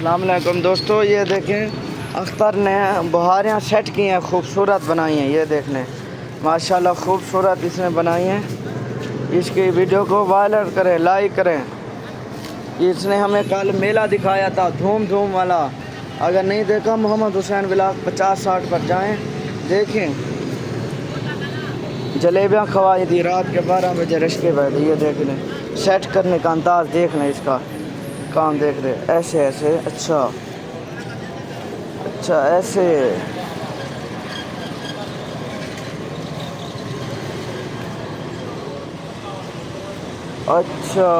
अस्सलाम वालेकुम दोस्तों, ये देखें अख्तर ने बुहारियाँ सेट की हैं, खूबसूरत बनाई हैं। ये देखने माशाल्लाह खूबसूरत इसने बनाई हैं। इसकी वीडियो को वायरल करें, लाइक करें। इसने हमें कल मेला दिखाया था धूम धूम वाला। अगर नहीं देखा मोहम्मद हुसैन व्लॉग 50-60 पर जाएं, देखें। जलेबियाँ खवाई थी रात के 12 बजे रश्के बैठे। ये देख लें सेट करने का अंदाज़, देख लें इसका काम, देख रहे ऐसे ऐसे। अच्छा अच्छा ऐसे। अच्छा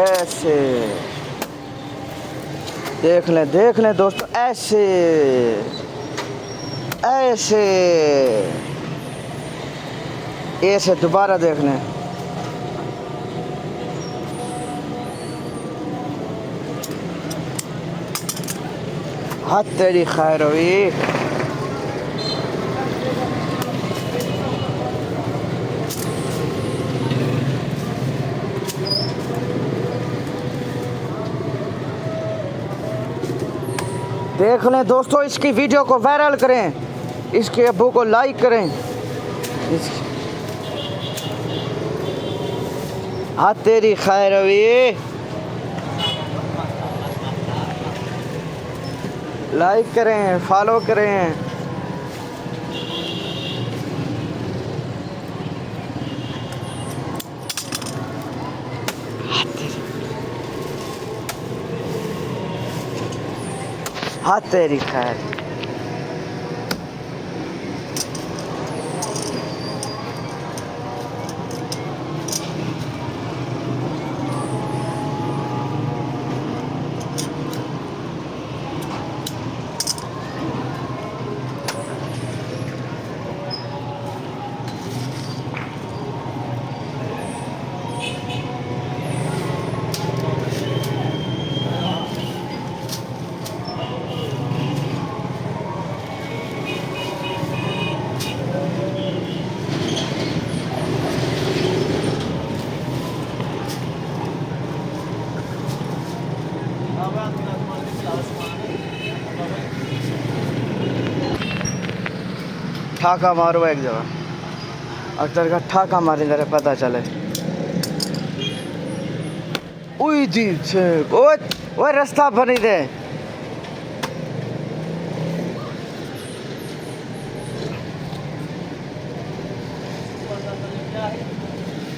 ऐसे। देख लें दोस्तों, ऐसे ऐसे ऐसे। दोबारा देख लें। हाथ तेरी खैर हुई। देख लें दोस्तों, इसकी वीडियो को वायरल करें, इसके अब्बू को लाइक करें। हाथ तेरी खैर हुई। लाइक करें, फॉलो करें। हाथ तेरी खैर। ठाका मारो एक जगह, अख्तर का ठाका मारे जरा पता चले। उई दी छे ओए रास्ता बनी दे।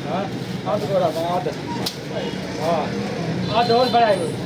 हाँ, हाँ तो बड़ा बात है। हाँ, आज और बड़ा है।